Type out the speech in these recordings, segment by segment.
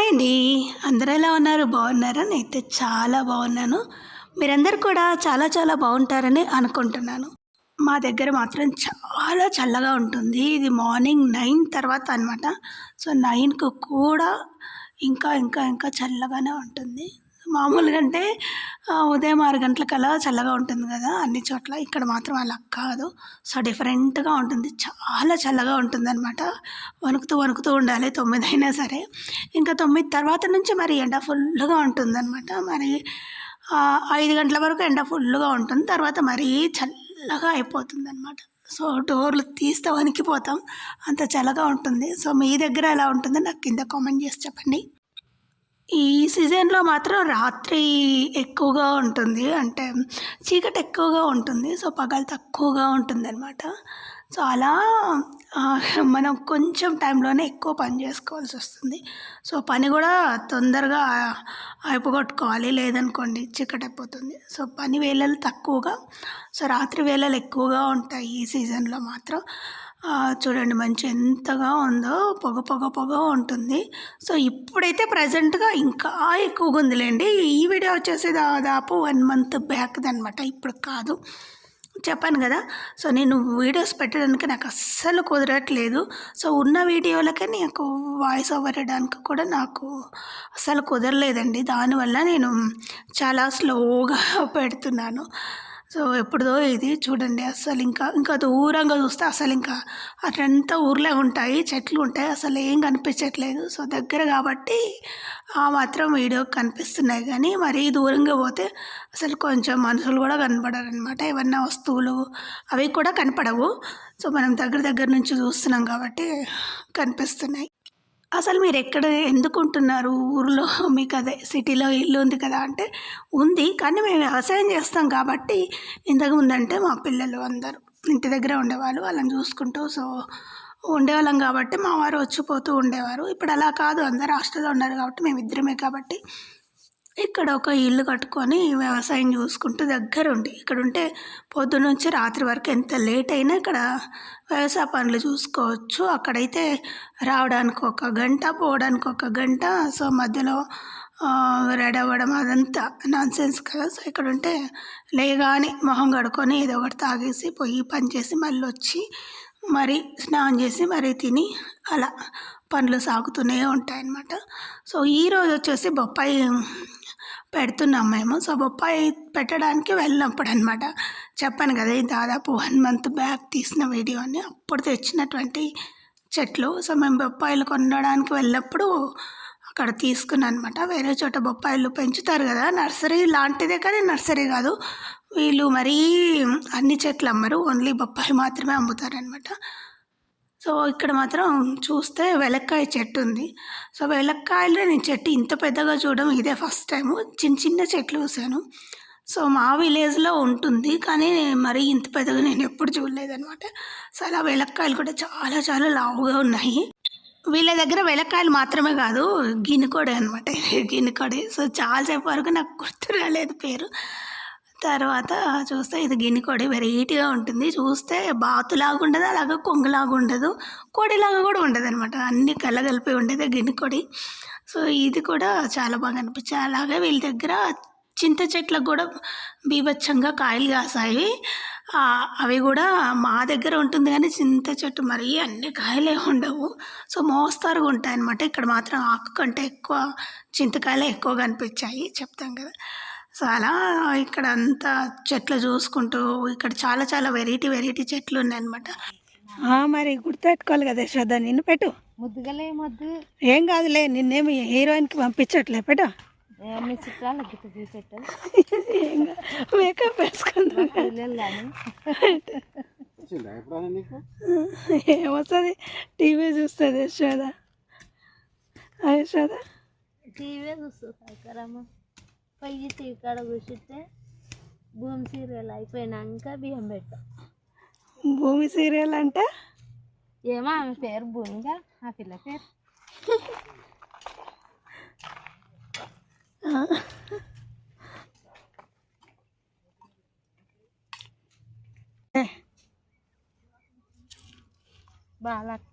Hi అండి. అందరూ ఎలా ఉన్నారు? బాగున్నారా? నేనైతే చాలా బాగున్నాను. మీరందరూ కూడా చాలా చాలా బాగుంటారని అనుకుంటున్నాను. మా దగ్గర మాత్రం చాలా చల్లగా ఉంటుంది. ఇది మార్నింగ్ 9 తర్వాత అనమాట. సో, 9కి కూడా ఇంకా చల్లగానే ఉంటుంది. మామూలుగా అంటే ఉదయం 6 గంటలకల్లా చల్లగా ఉంటుంది కదా అన్ని చోట్ల. ఇక్కడ మాత్రం అలా కాదు. సో, డిఫరెంట్‌గా ఉంటుంది. చాలా చల్లగా ఉంటుందనమాట. వణుకుతూ ఉండాలి 9 అయినా సరే. ఇంకా 9 తర్వాత నుంచి మరి ఎండ ఫుల్లుగా ఉంటుందనమాట. మరి 5 గంటల వరకు ఎండ ఫుల్లుగా ఉంటుంది. తర్వాత మరీ చల్లగా అయిపోతుందనమాట. సో, డోర్లు తీస్తే వణికిపోతాం. అంత చల్లగా ఉంటుంది. సో, మీ దగ్గర ఎలా ఉంటుందో నాకు కింద కామెంట్ చేసి చెప్పండి. ఈ సీజన్‌లో మాత్రం రాత్రి ఎక్కువగా ఉంటుంది. అంటే చీకటి ఎక్కువగా ఉంటుంది. సో, పగలు తక్కువగా ఉంటుందనమాట. సో, అలా మనం కొంచెం టైంలోనే ఎక్కువ పని చేసుకోవాల్సొస్తుంది. సో, పని గూడా తొందరగా అయిపోగొట్టుకోవాలి. లేదనుకోండి చీకటయిపోతుంది. సో, పని వేళలు తక్కువగా, సో, రాత్రి వేళలు ఎక్కువగా ఉంటాయి ఈ సీజన్‌లో మాత్రం. చూడండి మంచు ఎంతగా ఉందో పొగ ఉంటుంది. సో, ఇప్పుడైతే ప్రెజెంట్‌గా ఇంకా ఎక్కువగుందిలెండి. ఈ వీడియో వచ్చేసి దాదాపు 1 మంత్ బ్యాక్‌దనమాట. ఇప్పుడు కాదు. చెప్పాను గదా! సో, నేను వీడియోస్ పెట్టడానికి నాకు అస్సలు కుదరట్లేదు. సో, ఉన్న వీడియోలకే నాకు వాయిస్ ఓవర్ ఇవ్వడానికి కూడా నాకు అస్సలు కుదరలేదండి. దానివల్ల నేను చాలా స్లోగా పెడుతున్నాను. సో, ఎప్పుడుదో ఇది చూడండి ఇంకా దూరంగా చూస్తే అసలింకా అటంతా ఊర్లే ఉంటాయి, చెట్లు ఉంటాయి. అసలేం కనిపించట్లేదు. సో, దగ్గర కాబట్టి ఆ మాత్రం వీడియోకి కనిపిస్తున్నాయి గానీ, మరీ దూరంగా పోతే అసలు కొంచెం మనుషులు కూడా కనపడరనమాట. ఏవన్నా వస్తువులు అవి కూడా కనపడవు. సో, మనం దగ్గర నుంచి చూస్తున్నాం కాబట్టి కనిపిస్తున్నాయి. అసలు మీరెక్కడ ఎందుకుంటున్నారు? ఊర్లో మీకదే సిటీలో ఇల్లు ఉంది కదా అంటే, ఉంది. కానీ మేము వ్యవసాయం చేస్తాం కాబట్టి, ఇంతకుముందంటే మా పిల్లలు అందరూ ఇంటి దగ్గరే ఉండేవాళ్ళు. వాళ్ళని చూసుకుంటూ ఉండేవాళ్ళం కాబట్టి మా వారు వచ్చిపోతూ ఉండేవారు. ఇప్పుడు అలా కాదు. అందరూ హాస్టల్‌లో ఉన్నారు కాబట్టి మేమిద్దరమే కాబట్టి ఇక్కడ ఒక ఇల్లు కట్టుకొని వ్యవసాయం చూసుకుంటూ దగ్గరుండి ఇక్కడుంటే పొద్దున్నుంచి రాత్రి వరకు ఎంత లేట్ అయినా ఇక్కడ వ్యవసాయ పనులు చూసుకోవచ్చు. అక్కడైతే రావడానికి ఒక గంట, పోవడానికి ఒక గంట. సో, మధ్యలో రెడీ అవ్వడం అదంతా నాన్‌సెన్స్ కదా! సో, ఇక్కడుంటే లేయగానే మొహం కడుక్కొని ఏదో ఒకటి తాగేసి పోయి పని చేసి మళ్ళొచ్చి మరి స్నానం చేసి మరీ తిని అలా పనులు సాగుతూనే ఉంటాయన్నమాట. సో, ఈరోజు వచ్చేసి బొప్పాయి పెడుతున్నాం మేము. సో, బొప్పాయి పెట్టడానికి వెళ్ళినప్పుడనమాట. చెప్పాను కదా! ఇది దాదాపు 1 మంత్ బ్యాక్ తీసిన వీడియో అని. అప్పుడు తెచ్చినటువంటి చెట్లు. సో, మేము బొప్పాయిలు కొనడానికి వెళ్ళినప్పుడు అక్కడ తీసుకున్నాను అనమాట. వేరే చోట బొప్పాయిలు పెంచుతారు కదా! నర్సరీ లాంటిదే కానీ నర్సరీ కాదు. వీళ్ళు మరీ అన్ని చెట్లు అమ్మరు. ఓన్లీ బొప్పాయి మాత్రమే అమ్ముతారనమాట. సో, ఇక్కడ మాత్రం చూస్తే వెలక్కాయ చెట్టు ఉంది. సో, వెలక్కాయలు నేను చెట్టు ఇంత పెద్దగా చూడడం ఇదే ఫస్ట్ టైము. చిన్న చెట్లు చూశాను. సో, మా విలేజ్‌లో ఉంటుంది. కానీ మరీ ఇంత పెద్దగా నేను ఎప్పుడు చూడలేదనమాట. సో, అలా వెలక్కాయలు కూడా చాలా చాలా లావుగా ఉన్నాయి. వీళ్ళ దగ్గర వెలక్కాయలు మాత్రమే కాదు, గినుకోడే అనమాట. గినుకోడే. సో, చాలా సేపు వరకు నాకు గుర్తు రాలేదు పేరు. తర్వాత చూస్తే ఇది గిన్నెకోడి వెరైటీగా ఉంటుంది. చూస్తే బాతులాగా ఉండదు, అలాగే కొంగులాగా ఉండదు, కోడిలాగా కూడా ఉండదనమాట. అన్నీ కలగలిపి ఉండేదే గిన్నెకోడి. సో, ఇది కూడా చాలా బాగా అనిపించాయి. అలాగే వీళ్ళ దగ్గర చింత చెట్లకు కూడా బీభత్సంగా కాయలు కాసాయి. అవి కూడా మా దగ్గర ఉంటుంది కానీ చింత చెట్టు మరీ అన్ని కాయలే ఉండవు. సో, మోస్తరుగా ఉంటాయన్నమాట. ఇక్కడ మాత్రం ఆకు కంటే ఎక్కువ చింతకాయలే ఎక్కువ కనిపించాయి. చెప్తాం కదా! సో, అలా ఇక్కడ అంతా చెట్లు చూసుకుంటూ ఇక్కడ చాలా చాలా వెరైటీ చెట్లు ఉన్నాయన్నమాట. మరి గుర్తుపెట్టుకోవాలి కదా యశోద. నిన్ను పెట్టు ముద్దుగలే ముద్దు ఏం కాదులే. నిన్నేమి హీరోయిన్కి పంపించట్లే. పెట్టు మీ చుట్టాల గిట్ట చూపెట్టు మేకప్ వేసుకుంటా. ఏమొస్తుంది? టీవీ చూస్తుంది యశోద. యశోద టీవీ చూస్తుంది. పొయ్యి టీవీ కాడ కూర్చుంటే భూమి సీరియల్ అయిపోయినాక బియ్యం పెట్టా. భూమి సీరియల్ అంటే ఏమో ఆమె పేరు భూమిగా, ఆ పిల్ల పేరు బాలక్క.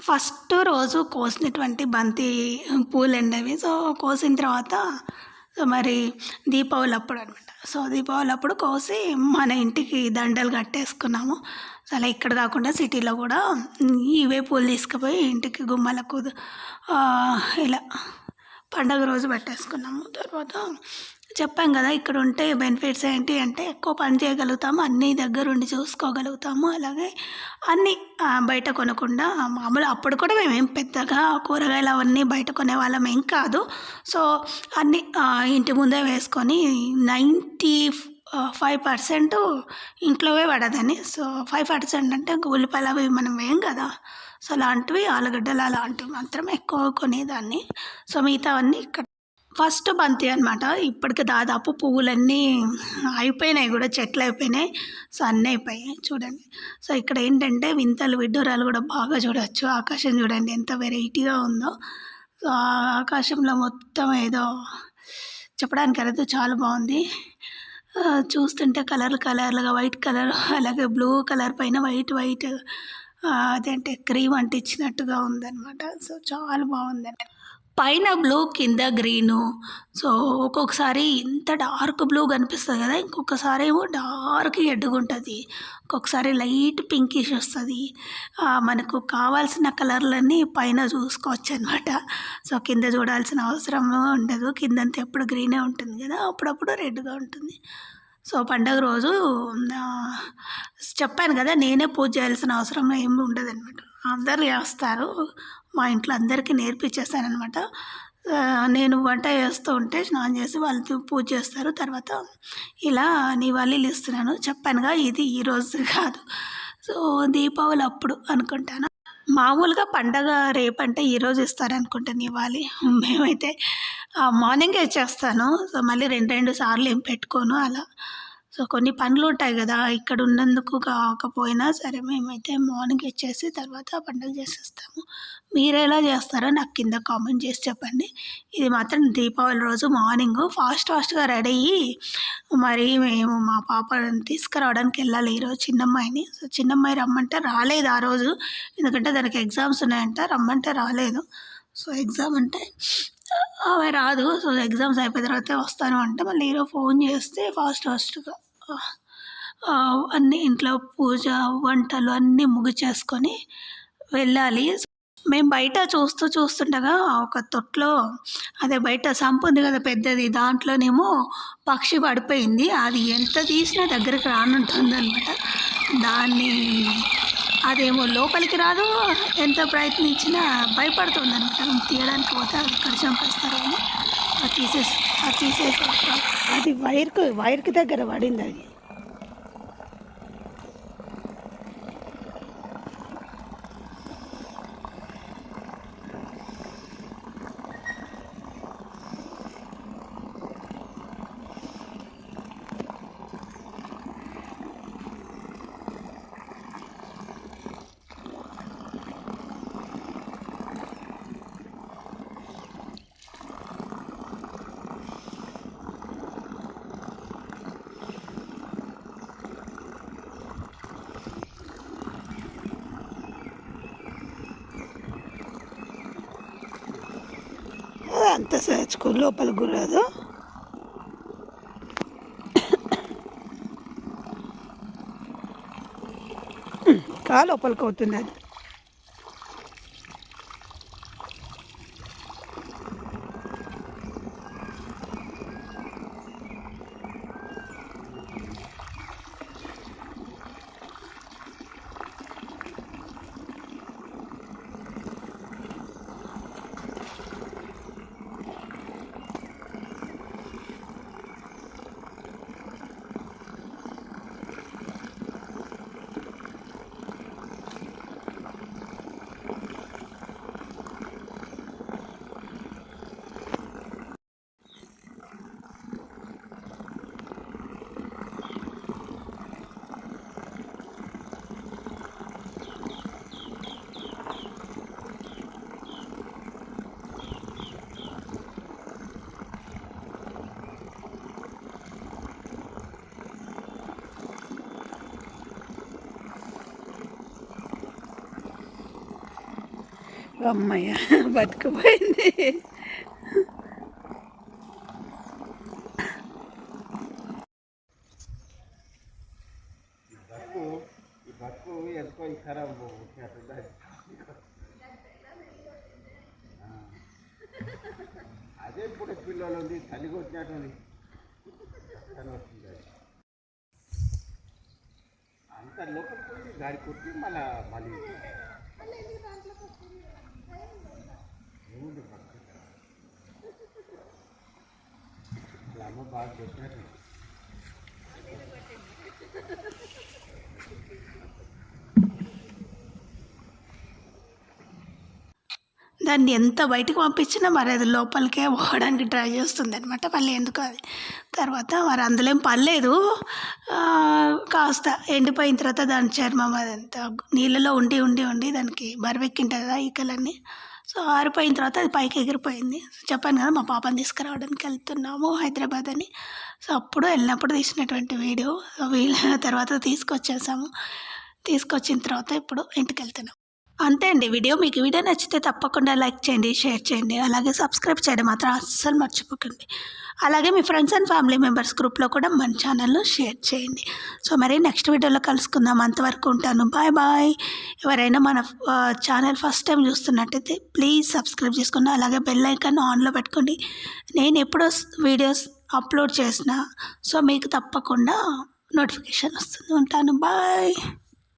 ఫస్ట్ రోజు కోసినటువంటి బంతి పూలండి అవి. సో కోసిన తర్వాత మరి దీపావళి అప్పుడు అనమాట. సో దీపావళి అప్పుడు కోసి మన ఇంటికి దండలు కట్టేసుకున్నాము. సో అలా ఇక్కడ కాకుండా సిటీలో కూడా ఇవే పూలు తీసుకుపోయి ఇంటికి గుమ్మలకు ఇలా పండగ రోజు పెట్టేసుకున్నాము. తర్వాత చెప్పాం కదా, ఇక్కడ ఉంటే బెనిఫిట్స్ ఏంటి అంటే ఎక్కువ పని చేయగలుగుతాము, అన్నీ దగ్గరుండి చూసుకోగలుగుతాము. అలాగే అన్నీ బయట కొనకుండా మామూలు అప్పుడు కూడా మేమేం పెద్దగా కూరగాయలు అవన్నీ బయట కొనేవాళ్ళం ఏం కాదు. సో అన్నీ ఇంటి ముందే వేసుకొని 95% ఇంట్లోవే పడదని. సో 5% అంటే ఉల్లిపాయలు అవి మనం వేయం కదా. సో అలాంటివి ఆలుగడ్డలు అలాంటివి మాత్రం ఎక్కువ కొనేదాన్ని. సో మిగతావన్నీ ఇక్కడ ఫస్ట్ బంతి అనమాట. ఇప్పటికి దాదాపు పువ్వులన్నీ అయిపోయినాయి కూడా, చెట్లు అయిపోయినాయి. సో అన్నీ అయిపోయాయి చూడండి. సో ఇక్కడ ఏంటంటే వింతలు విడ్డూరాలు కూడా బాగా చూడవచ్చు. ఆకాశం చూడండి ఎంత వెరైటీగా ఉందో. సో ఆకాశంలో మొత్తం ఏదో చెప్పడానికి అరదు, చాలా బాగుంది. చూస్తుంటే కలర్లుగా వైట్ కలర్, అలాగే బ్లూ కలర్ పైన వైట్ అదేంటే క్రీమ్ అంటించినట్టుగా ఉందన్నమాట. సో చాలా బాగుందండి. పైన బ్లూ కింద గ్రీను. సో ఒక్కొక్కసారి ఇంత డార్క్ బ్లూ కనిపిస్తుంది కదా, ఇంకొకసారి ఏమో డార్క్ ఎడ్డుగా ఉంటుంది, ఒక్కొక్కసారి లైట్ పింకిష్ వస్తుంది. మనకు కావాల్సిన కలర్లన్నీ పైన చూసుకోవచ్చు అనమాట. సో కింద చూడాల్సిన అవసరం ఉండదు, కిందంతా ఎప్పుడు గ్రీనే ఉంటుంది కదా, అప్పుడప్పుడు రెడ్గా ఉంటుంది. సో పండగ రోజు చెప్పాను కదా, నేనే పూజ చేయాల్సిన అవసరం ఏమి ఉండదు అనమాట, అందరు చేస్తారు. మా ఇంట్లో అందరికీ నేర్పించేస్తానమాట. నేను వంట చేస్తూ ఉంటే స్నానం చేసి వాళ్ళు పూజ చేస్తారు. తర్వాత ఇలా నివాళీలు ఇస్తున్నాను. చెప్పానుగా ఇది ఈరోజు కాదు, సో దీపావళి అప్పుడు అనుకుంటాను. మామూలుగా పండగ రేపంటే ఈరోజు ఇస్తారనుకుంటాను నివాళి. మేమైతే మార్నింగే ఇచ్చేస్తాను. సో మళ్ళీ 2 సార్లు ఏం పెట్టుకోను అలా. సో కొన్ని పనులు ఉంటాయి కదా, ఇక్కడ ఉన్నందుకు కాకపోయినా సరే మేమైతే మార్నింగ్ ఇచ్చేసి తర్వాత పండుగ చేసేస్తాము. మీరు ఎలా చేస్తారో నాకు కింద కామెంట్ చేసి చెప్పండి. ఇది మాత్రం దీపావళి రోజు మార్నింగ్ ఫాస్ట్గా రెడీ అయ్యి మరి మేము మా పాపని తీసుకురావడానికి వెళ్ళాలి ఈరోజు చిన్నమ్మాయిని. సో చిన్నమ్మాయి రమ్మంటే రాలేదు ఆ రోజు, ఎందుకంటే దానికి ఎగ్జామ్స్ ఉన్నాయంట, రమ్మంటే రాలేదు. సో ఎగ్జామ్ అంటే ఆమె రాదు. సో ఎగ్జామ్స్ అయిపోయిన తర్వాత వస్తాను అంటే మళ్ళీ ఈరోజు ఫోన్ చేస్తే ఫాస్ట్గా అన్నీ ఇంట్లో పూజ వంటలు అన్నీ ముగిచేసుకొని వెళ్ళాలి. మేము బయట చూస్తుండగా ఒక తొట్లో, అదే బయట సంపు ఉంది కదా పెద్దది, దాంట్లోనేమో పక్షి పడిపోయింది. అది ఎంత తీసినా దగ్గరికి రానుంటుంది అనమాట. దాన్ని అదేమో లోపలికి రాదు, ఎంత ప్రయత్నించినా భయపడుతుంది అనమాట. తీయడానికి పోతే అది ఇక్కడ చంపేస్తారు అని. అది తీసేసి అది వైర్కి దగ్గర పడింది అది. అంత స్కూల్ లోపల గురాదు. కా లోపలికి అవుతుంది అది. అమ్మయ్య బతుకుపోయింది. బతుకు ఎందుకో ఖరాబ్ అదే ఇప్పుడు పిల్లలు ఉంది చలిగా వచ్చినట్టు వస్తుంది. అంత లోపలికి పోయి గాడి కొట్టి మళ్ళీ అమ్మ బాగా చెప్పినట్టు. దాన్ని ఎంత బయటకు పంపించినా మరి అది లోపలికే పోవడానికి ట్రై చేస్తుంది అనమాట. మళ్ళీ ఎందుకు అది తర్వాత మరి అందులో ఏం పర్లేదు. కాస్త ఎండిపోయిన తర్వాత దాని చర్మం అదంతా నీళ్ళలో ఉండి ఉండి ఉండి దానికి బరువెక్కింటుంది కదా ఈకలన్నీ. సో ఆరిపోయిన తర్వాత అది పైకి ఎగిరిపోయింది. చెప్పాను కదా మా పాపని తీసుకురావడానికి వెళ్తున్నాము హైదరాబాద్ అని. సో అప్పుడు వెళ్ళినప్పుడు తీసినటువంటి వీడియో. వీళ్ళ తర్వాత తీసుకొచ్చిన తర్వాత ఇప్పుడు ఇంటికి వెళ్తున్నాం. అంతే అండి వీడియో. మీకు వీడియో నచ్చితే తప్పకుండా లైక్ చేయండి, షేర్ చేయండి, అలాగే సబ్స్క్రైబ్ చేయడం మాత్రం అస్సలు మర్చిపోకండి. అలాగే మీ ఫ్రెండ్స్ అండ్ ఫ్యామిలీ మెంబర్స్ గ్రూప్లో కూడా మన ఛానల్ను షేర్ చేయండి. సో మరి నెక్స్ట్ వీడియోలో కలుసుకుందాం. అంతవరకు ఉంటాను. Bye bye. ఎవరైనా మన ఛానల్ ఫస్ట్ టైం చూస్తున్నట్టయితే ప్లీజ్ సబ్స్క్రైబ్ చేసుకోండి. అలాగే బెల్ ఐకాన్ ఆన్లో పెట్టుకోండి. నేను ఎప్పుడో వీడియోస్ అప్లోడ్ చేసిన సో మీకు తప్పకుండా నోటిఫికేషన్ వస్తుంది. ఉంటాను. బాయ్.